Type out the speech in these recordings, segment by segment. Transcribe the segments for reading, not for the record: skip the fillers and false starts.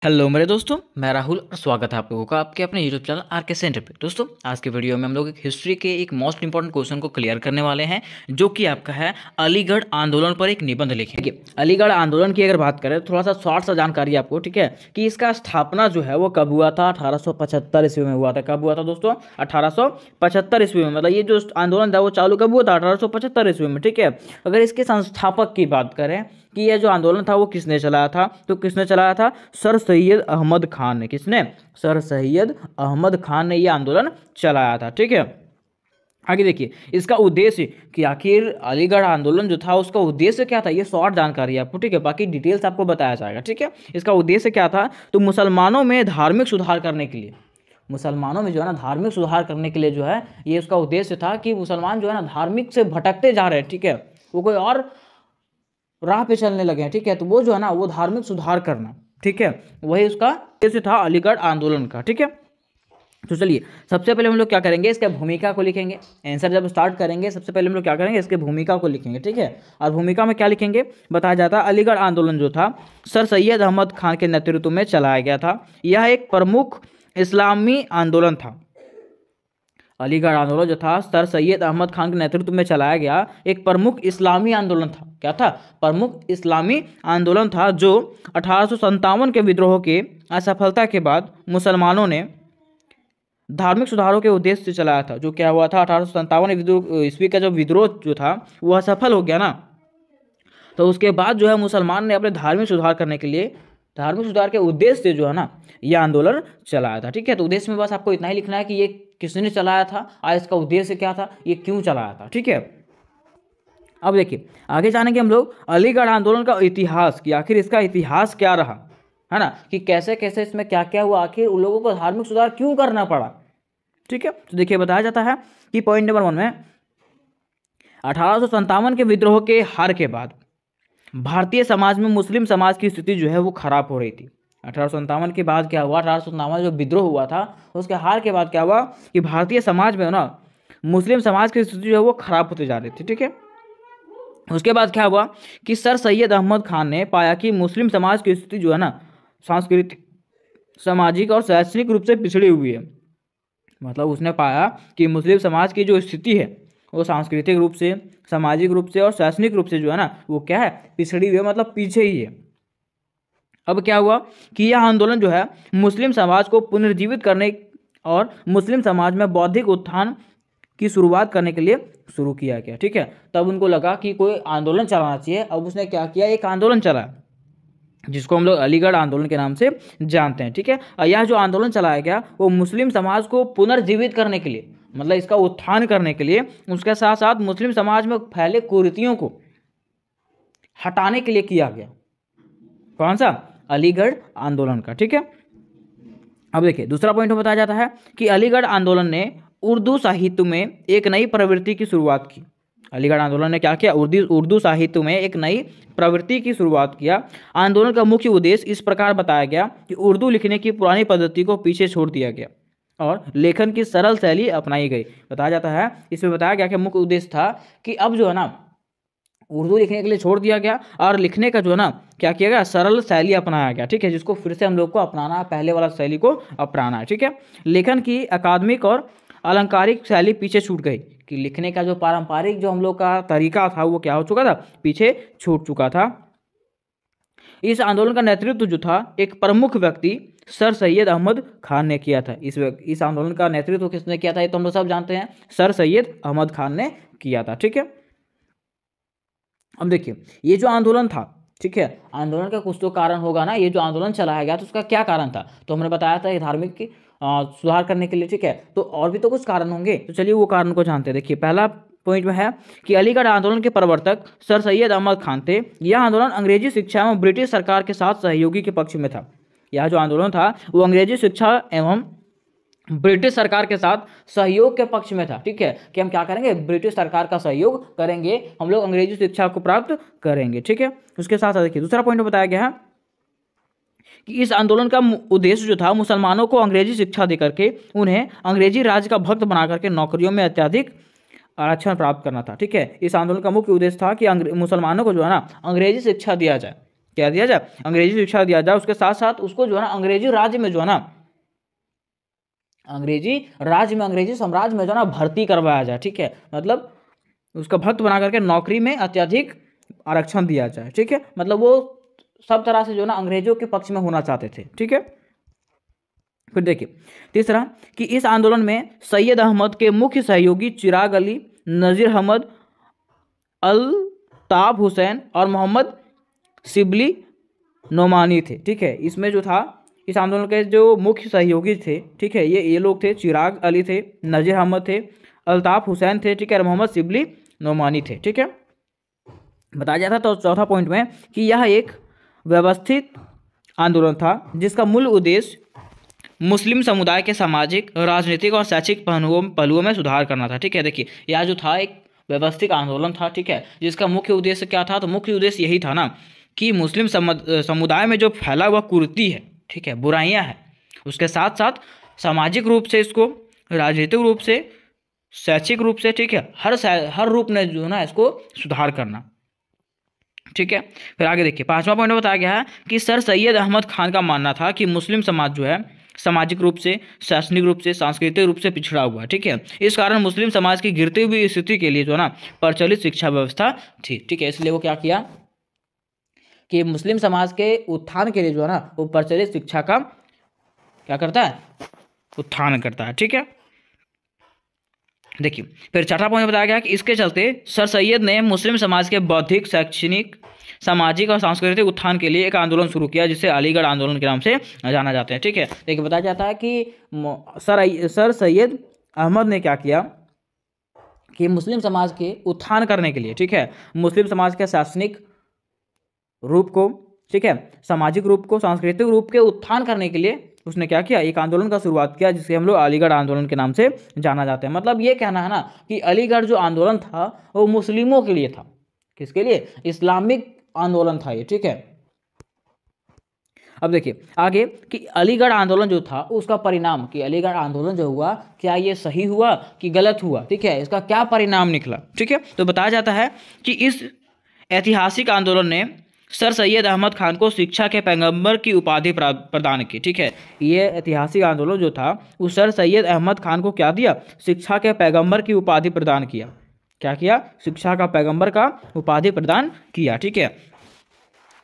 Hello मेरे दोस्तों, मैं राहुल और स्वागत है आप लोगों का आपके अपने यूट्यूब चैनल आर के सेंटर पे। दोस्तों, आज के वीडियो में हम लोग एक हिस्ट्री के एक मोस्ट इंपॉर्टेंट क्वेश्चन को क्लियर करने वाले हैं, जो कि आपका है अलीगढ़ आंदोलन पर एक निबंध लिखेंगे। अलीगढ़ आंदोलन की अगर बात करें तो थोड़ा सा शॉर्ट सा जानकारी आपको, ठीक है, कि इसका स्थापना जो है वो कब हुआ था, 1875 ईस्वी में हुआ था। कब हुआ था दोस्तों? 1875 ईस्वी में। मतलब ये जो आंदोलन था वो चालू कब हुआ था? 1875 ईस्वी में, ठीक है। अगर इसके संस्थापक की बात करें कि यह जो आंदोलन था वो किसने चलाया था, तो किसने चलाया था? सर सैयद अहमद खान ने। किसने? सर सैयद अहमद खान ने यह आंदोलन चलाया था, ठीक है। आगे देखिए, इसका उद्देश्य कि आखिर अलीगढ़ आंदोलन जो था उसका उद्देश्य क्या था, ये शॉर्ट जानकारी है आपको, ठीक है। बाकी डिटेल्स आपको बताया जाएगा, ठीक है। इसका उद्देश्य क्या था? तो मुसलमानों में धार्मिक सुधार करने के लिए, मुसलमानों में जो है ना धार्मिक सुधार करने के लिए जो है ये उसका उद्देश्य था कि मुसलमान जो है ना धार्मिक से भटकते जा रहे हैं, ठीक है, वो कोई और राह पे चलने लगे हैं, ठीक है। तो वो जो है ना वो धार्मिक सुधार करना, ठीक है, वही उसका उद्देश्य था अलीगढ़ आंदोलन का, ठीक है। तो चलिए, सबसे पहले हम लोग क्या करेंगे, इसके भूमिका को लिखेंगे। आंसर जब स्टार्ट करेंगे सबसे पहले हम लोग क्या करेंगे, इसके भूमिका को लिखेंगे, ठीक है। और भूमिका में क्या लिखेंगे, बताया जाता है अलीगढ़ आंदोलन जो था सर सैयद अहमद खान के नेतृत्व में चलाया गया था। यह एक प्रमुख इस्लामी आंदोलन था। अलीगढ़ आंदोलन जो था सर सैयद अहमद खान के नेतृत्व में चलाया गया एक प्रमुख इस्लामी आंदोलन था। क्या था? प्रमुख इस्लामी आंदोलन था, जो 1857 के विद्रोह के असफलता के बाद मुसलमानों ने धार्मिक सुधारों के उद्देश्य से चलाया था। जो क्या हुआ था, 1857 ईस्वी का जो विद्रोह जो था वो असफल हो गया ना, तो उसके बाद जो है मुसलमान ने अपने धार्मिक सुधार करने के लिए, धार्मिक सुधार के उद्देश्य से जो है ना यह आंदोलन चलाया था, ठीक है। तो उद्देश्य में बस आपको इतना ही लिखना है कि ये किसने चलाया था और इसका उद्देश्य क्या था, ये क्यों चलाया था, ठीक है। अब देखिए, आगे जानेंगे हम लोग अलीगढ़ आंदोलन का इतिहास, कि आखिर इसका इतिहास क्या रहा, है ना, कि कैसे कैसे इसमें क्या क्या हुआ, आखिर उन लोगों को धार्मिक सुधार क्यों करना पड़ा, ठीक है। तो देखिए, बताया जाता है कि पॉइंट नंबर 1 में 1857 के विद्रोह के हार के बाद भारतीय समाज में मुस्लिम समाज की स्थिति जो है वो खराब हो रही थी। 1857 के बाद क्या हुआ, 1857 जो विद्रोह हुआ था उसके हार के बाद क्या हुआ कि भारतीय समाज में ना मुस्लिम समाज की स्थिति जो है वो खराब होती जा रही थी, ठीक है। उसके बाद क्या हुआ कि सर सैयद अहमद खान ने पाया कि मुस्लिम समाज की स्थिति जो है ना सांस्कृतिक, सामाजिक और शैक्षणिक रूप से पिछड़ी हुई है। मतलब उसने पाया कि मुस्लिम समाज की जो स्थिति है वो सांस्कृतिक रूप से, सामाजिक रूप से और शैक्षणिक रूप से जो है ना वो क्या है, पिछड़ी हुई है, मतलब पीछे ही है। अब क्या हुआ कि यह आंदोलन जो है मुस्लिम समाज को पुनर्जीवित करने और मुस्लिम समाज में बौद्धिक उत्थान की शुरुआत करने के लिए शुरू किया गया, ठीक है। तब उनको लगा कि कोई आंदोलन चलाना चाहिए। अब उसने क्या किया, एक आंदोलन चलाया जिसको हम लोग अलीगढ़ आंदोलन के नाम से जानते हैं, ठीक है। और यह जो आंदोलन चलाया गया वो मुस्लिम समाज को पुनर्जीवित करने के लिए, मतलब इसका उत्थान करने के लिए, उसके साथ साथ मुस्लिम समाज में फैले कुरीतियों को हटाने के लिए किया गया। कौन सा? अलीगढ़ आंदोलन का, ठीक है। अब देखिए, दूसरा पॉइंट में बताया जाता है कि अलीगढ़ आंदोलन ने उर्दू साहित्य में एक नई प्रवृत्ति की शुरुआत की। अलीगढ़ आंदोलन ने क्या किया, उर्दू साहित्य में एक नई प्रवृत्ति की शुरुआत किया। आंदोलन का मुख्य उद्देश्य इस प्रकार बताया गया कि उर्दू लिखने की पुरानी पद्धति को पीछे छोड़ दिया गया और लेखन की सरल शैली अपनाई गई। बताया जाता है, इसमें बताया गया कि मुख्य उद्देश्य था कि अब जो है ना उर्दू लिखने के लिए छोड़ दिया गया और लिखने का जो है ना क्या किया गया, सरल शैली अपनाया गया, ठीक है, जिसको फिर से हम लोग को अपनाना है, पहले वाला शैली को अपनाना है, ठीक है। लेखन की अकादमिक और अलंकारिक शैली पीछे छूट गई, कि लिखने का जो पारंपरिक जो हम लोग का तरीका था वो क्या हो चुका था, पीछे छूट चुका था। इस आंदोलन का नेतृत्व जो था एक प्रमुख व्यक्ति सर सैयद अहमद खान ने किया था। इस आंदोलन का नेतृत्व किसने किया था, ये तो हम लोग सब जानते हैं, सर सैयद अहमद खान ने किया था, ठीक है। अब देखिए, ये जो आंदोलन था, ठीक है, आंदोलन का कुछ तो कारण होगा ना, ये जो आंदोलन चलाया गया तो उसका क्या कारण था, तो हमने बताया था ये धार्मिक की सुधार करने के लिए, ठीक है। तो और भी तो कुछ कारण होंगे, तो चलिए वो कारण को जानते हैं। देखिए, पहला पॉइंट में है कि अलीगढ़ आंदोलन के प्रवर्तक सर सैयद अहमद खान थे। यह आंदोलन अंग्रेजी शिक्षा एवं ब्रिटिश सरकार के साथ सहयोगी के पक्ष में था। यह जो आंदोलन था वो अंग्रेजी शिक्षा एवं ब्रिटिश सरकार के साथ सहयोग के पक्ष में था, ठीक है, कि हम क्या करेंगे, ब्रिटिश सरकार का सहयोग करेंगे, हम लोग अंग्रेजी शिक्षा को प्राप्त करेंगे, ठीक है। उसके साथ साथ देखिए, दूसरा पॉइंट बताया गया है कि इस आंदोलन का उद्देश्य जो था मुसलमानों को अंग्रेजी शिक्षा देकर के उन्हें अंग्रेजी राज का भक्त बना करके नौकरियों में अत्यधिक आरक्षण प्राप्त करना था, ठीक है। इस आंदोलन का मुख्य उद्देश्य था कि मुसलमानों को जो है ना अंग्रेजी शिक्षा दिया जाए, क्या दिया जाए, अंग्रेजी शिक्षा दिया जाए। उसके साथ साथ उसको जो है ना अंग्रेजी राज्य में जो है ना, अंग्रेजी राज्य में, अंग्रेजी साम्राज्य में जो है ना भर्ती करवाया जाए। ठीक है, मतलब उसका भक्त बना करके नौकरी में अत्यधिक आरक्षण दिया जाए। ठीक है, मतलब वो सब तरह से जो है ना अंग्रेजों के पक्ष में होना चाहते थे। ठीक है, फिर देखिए तीसरा कि इस आंदोलन में सैयद अहमद के मुख्य सहयोगी चिराग अली, नजीर अहमद, अल्ताफ हुसैन और मोहम्मद शिबली नोमानी थे। ठीक है, इसमें जो था इस आंदोलन के जो मुख्य सहयोगी थे, ठीक है, ये लोग थे, चिराग अली थे, नजीर अहमद थे, अल्ताफ हुसैन थे, ठीक है, और मोहम्मद शिबली नोमानी थे। ठीक है, बताया जाता तो चौथा पॉइंट में कि यह एक व्यवस्थित आंदोलन था जिसका मूल उद्देश्य मुस्लिम समुदाय के सामाजिक, राजनीतिक और शैक्षिक पहलुओं में सुधार करना था। ठीक है, देखिए यह जो था एक व्यवस्थित आंदोलन था। ठीक है, जिसका मुख्य उद्देश्य क्या था, तो मुख्य उद्देश्य यही था ना कि मुस्लिम समुदाय में जो फैला हुआ कुरीति है, ठीक है, बुराइयां हैं, उसके साथ साथ सामाजिक रूप से इसको, राजनीतिक रूप से, शैक्षिक रूप से, ठीक है, हर रूप में जो है ना इसको सुधार करना। ठीक है, फिर आगे देखिए पांचवा पॉइंट में बताया गया है कि सर सैयद अहमद खान का मानना था कि मुस्लिम समाज जो है सामाजिक रूप से, शैक्षणिक रूप से, सांस्कृतिक रूप से पिछड़ा हुआ है। ठीक है, इस कारण मुस्लिम समाज की गिरती हुई स्थिति के लिए जो है ना प्रचलित शिक्षा व्यवस्था थी। ठीक है, इसलिए वो क्या किया कि मुस्लिम समाज के उत्थान के लिए जो है ना वो प्रचलित शिक्षा का क्या करता है, उत्थान करता है। ठीक है, देखिए फिर छठा पॉइंट बताया गया कि इसके चलते सर सैयद ने मुस्लिम समाज के बौद्धिक, शैक्षणिक, सामाजिक और सांस्कृतिक उत्थान के लिए एक आंदोलन शुरू किया जिसे अलीगढ़ आंदोलन के नाम से जाना जाते हैं। ठीक है, देखिए बताया जाता है कि सर सैयद अहमद ने क्या किया कि मुस्लिम समाज के उत्थान करने के लिए, ठीक है, मुस्लिम समाज के शैक्षणिक रूप को, ठीक है, सामाजिक रूप को, सांस्कृतिक रूप के उत्थान करने के लिए उसने क्या किया, एक आंदोलन का शुरुआत किया जिसे हम लोग अलीगढ़ आंदोलन के नाम से जाना जाते हैं। मतलब ये कहना है ना कि अलीगढ़ जो आंदोलन था वो मुस्लिमों के लिए था। किसके लिए, इस्लामिक आंदोलन था ये। ठीक है, अब देखिए आगे कि अलीगढ़ आंदोलन जो था उसका परिणाम, कि अलीगढ़ आंदोलन जो हुआ क्या ये सही हुआ कि गलत हुआ, ठीक है, इसका क्या परिणाम निकला। ठीक है, तो बताया जाता है कि इस ऐतिहासिक आंदोलन ने सर सैयद अहमद खान को शिक्षा के पैगंबर की उपाधि प्रदान की। ठीक है, ये ऐतिहासिक आंदोलन जो था उस सर सैयद अहमद खान को क्या दिया, शिक्षा के पैगंबर की उपाधि प्रदान किया। क्या किया, शिक्षा का पैगंबर का उपाधि प्रदान किया। ठीक है,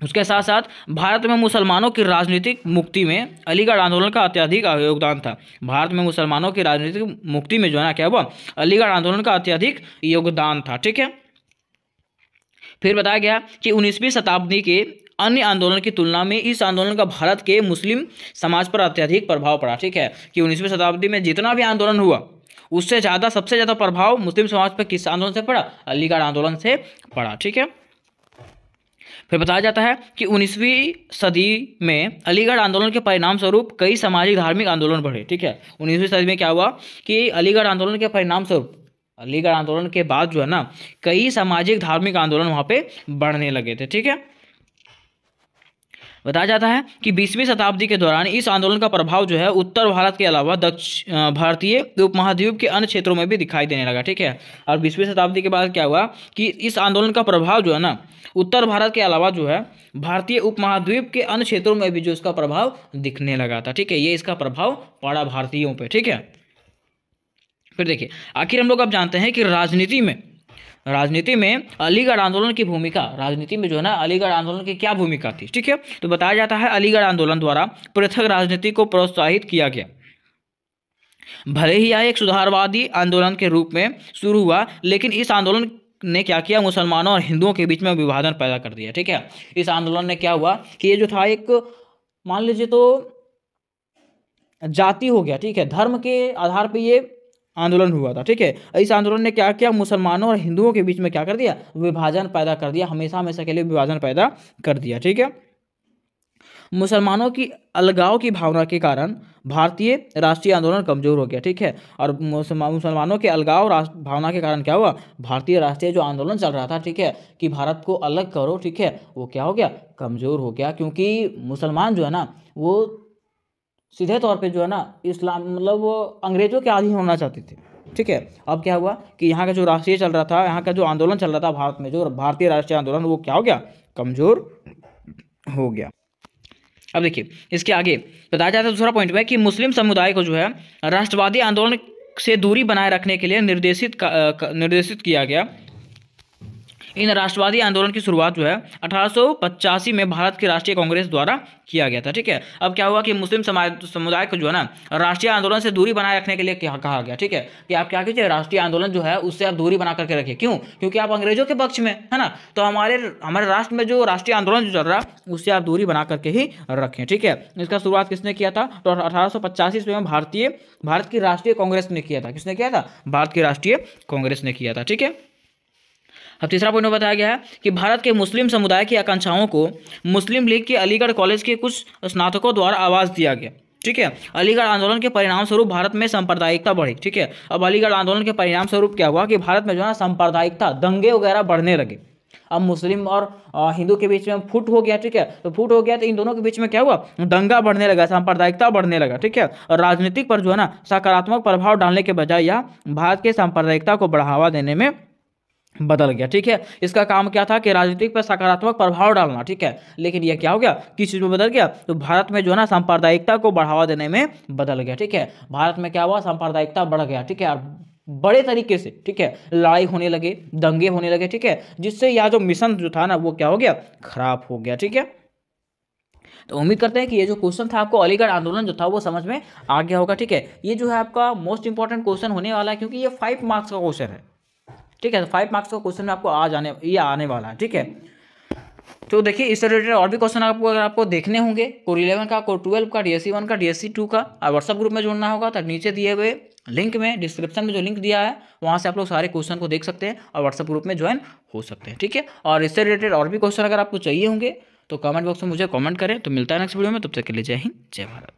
उसके साथ साथ भारत में मुसलमानों की राजनीतिक मुक्ति में अलीगढ़ आंदोलन का अत्यधिक योगदान था। भारत में मुसलमानों की राजनीतिक मुक्ति में जो है ना क्या हुआ, अलीगढ़ आंदोलन का अत्यधिक योगदान था। ठीक है, फिर बताया गया कि 19वीं शताब्दी के अन्य आंदोलन की तुलना में इस आंदोलन का भारत के मुस्लिम समाज पर अत्यधिक प्रभाव पड़ा। ठीक है, कि 19वीं शताब्दी में जितना भी आंदोलन हुआ उससे ज़्यादा, सबसे ज़्यादा प्रभाव मुस्लिम समाज पर किस आंदोलन से पड़ा, अलीगढ़ आंदोलन से पड़ा। ठीक है, फिर बताया जाता है कि 19वीं सदी में अलीगढ़ आंदोलन के परिणाम स्वरूप कई सामाजिक धार्मिक आंदोलन बढ़े। ठीक है, 19वीं सदी में क्या हुआ कि अलीगढ़ आंदोलन के परिणाम स्वरूप, अलीगढ़ आंदोलन के बाद जो है ना कई सामाजिक धार्मिक आंदोलन वहाँ पे बढ़ने लगे थे। ठीक है, बताया जाता है कि 20वीं शताब्दी के दौरान इस आंदोलन का प्रभाव जो है उत्तर भारत के अलावा भारतीय उपमहाद्वीप के अन्य क्षेत्रों में भी दिखाई देने लगा। ठीक है, और 20वीं शताब्दी के बाद क्या हुआ कि इस आंदोलन का प्रभाव जो है ना उत्तर भारत के अलावा जो है भारतीय उपमहाद्वीप के अन्य क्षेत्रों में भी जो इसका प्रभाव दिखने लगा था। ठीक है, ये इसका प्रभाव पड़ा भारतीयों पर। ठीक है, फिर देखिए आखिर हम लोग अब जानते हैं कि राजनीति में अलीगढ़ आंदोलन की भूमिका, राजनीति में जो है ना अलीगढ़ आंदोलन की क्या भूमिका थी। ठीक है, तो बताया जाता है अलीगढ़ आंदोलन द्वारा पृथक राजनीति को प्रोत्साहित किया गया। भले ही यह एक सुधारवादी आंदोलन के रूप में शुरू हुआ, लेकिन इस आंदोलन ने क्या किया, मुसलमानों और हिंदुओं के बीच में विभाजन पैदा कर दिया। ठीक है, इस आंदोलन ने क्या हुआ कि ये जो था एक, मान लीजिए तो जाति हो गया, ठीक है, धर्म के आधार पर ये आंदोलन हुआ था। ठीक है, इस आंदोलन ने क्या किया, मुसलमानों और हिंदुओं के बीच में क्या कर दिया, विभाजन पैदा कर दिया, हमेशा हमेशा के लिए विभाजन पैदा कर दिया। ठीक है, मुसलमानों की अलगाव की भावना के कारण भारतीय राष्ट्रीय आंदोलन कमजोर हो गया। ठीक है, और मुसलमानों के अलगाव भावना के कारण क्या हुआ, भारतीय राष्ट्रीय जो आंदोलन चल रहा था, ठीक है, कि भारत को अलग करो, ठीक है, वो क्या हो गया, कमजोर हो गया। क्योंकि मुसलमान जो है ना वो सीधे तौर पे जो है ना इस्लाम, मतलब वो अंग्रेजों के अधीन होना चाहते थे। ठीक है, अब क्या हुआ कि यहाँ का जो राष्ट्रीय चल रहा था, यहाँ का जो आंदोलन चल रहा था भारत में, जो भारतीय राष्ट्रीय आंदोलन, वो क्या हो गया, कमजोर हो गया। अब देखिए इसके आगे बताया जाता है दूसरा पॉइंट में कि मुस्लिम समुदाय को जो है राष्ट्रवादी आंदोलन से दूरी बनाए रखने के लिए निर्देशित किया गया। इन राष्ट्रवादी आंदोलन की शुरुआत जो है 1885 में भारत की राष्ट्रीय कांग्रेस द्वारा किया गया था। ठीक है, अब क्या हुआ कि मुस्लिम समुदाय को जो है ना राष्ट्रीय आंदोलन से दूरी बनाए रखने के लिए कहा गया। ठीक है, कि आप क्या कीजिए, राष्ट्रीय आंदोलन जो है उससे आप दूरी बना करके रखिए। क्यों? क्योंकि आप अंग्रेजों के पक्ष में है ना, तो हमारे राष्ट्र में जो राष्ट्रीय आंदोलन जो चल रहा है उससे आप दूरी बना करके ही रखें। ठीक है, इसका शुरुआत किसने किया था? तो 1885 ईस्वी में भारत की राष्ट्रीय कांग्रेस ने किया था। किसने किया था? भारत की राष्ट्रीय कांग्रेस ने किया था। ठीक है, अब तीसरा पॉइंट में बताया गया है कि भारत के मुस्लिम समुदाय की आकांक्षाओं को मुस्लिम लीग के अलीगढ़ कॉलेज के कुछ स्नातकों द्वारा आवाज दिया गया। ठीक है, अलीगढ़ आंदोलन के परिणाम स्वरूप भारत में सांप्रदायिकता बढ़ी। ठीक है, अब अलीगढ़ आंदोलन के परिणाम स्वरूप क्या हुआ कि भारत में जो है सांप्रदायिकता, दंगे वगैरह बढ़ने लगे। अब मुस्लिम और हिंदू के बीच में फुट हो गया। ठीक है, तो फुट हो गया तो इन दोनों के बीच में क्या हुआ? दंगा बढ़ने लगा, सांप्रदायिकता बढ़ने लगा। ठीक है, और राजनीतिक पर जो है ना सकारात्मक प्रभाव डालने के बजाय यह भारत के सांप्रदायिकता को बढ़ावा देने में बदल गया। ठीक है, इसका काम क्या था कि राजनीतिक पर सकारात्मक प्रभाव डालना। ठीक है, लेकिन यह क्या हो गया? किस चीज़ में बदल गया? तो भारत में जो है ना सांप्रदायिकता को बढ़ावा देने में बदल गया। ठीक है, भारत में क्या हुआ? सांप्रदायिकता बढ़ गया। ठीक है, और बड़े तरीके से, ठीक है, लड़ाई होने लगे, दंगे होने लगे। ठीक है, जिससे यह जो मिशन जो था ना वो क्या हो गया? खराब हो गया। ठीक है, तो उम्मीद करते हैं कि ये जो क्वेश्चन था आपको अलीगढ़ आंदोलन जो था वो समझ में आ गया होगा। ठीक है, ये जो है आपका मोस्ट इंपॉर्टेंट क्वेश्चन होने वाला है क्योंकि ये 5 मार्क्स का क्वेश्चन है। ठीक है, तो 5 मार्क्स का क्वेश्चन में आपको आने वाला है। ठीक है, तो देखिए इस रिलेटेड और भी क्वेश्चन अगर आपको देखने होंगे कोर 11 का, कोर 12 का, DSC 1 का, DSC 2 का, और व्हाट्सएप ग्रुप में जुड़ना होगा तो नीचे दिए हुए लिंक में, डिस्क्रिप्शन में जो लिंक दिया है वहाँ से आप लोग सारे क्वेश्चन को देख सकते हैं और व्हाट्सएप ग्रुप में ज्वाइन हो सकते हैं। ठीक है, और इससे रिलेटेड और भी क्वेश्चन अगर आपको चाहिए होंगे तो कमेंट बॉक्स में मुझे कमेंट करें। तो मिलता है नेक्स्ट वीडियो में, तब तक के लिए जय हिंद, जय भारत।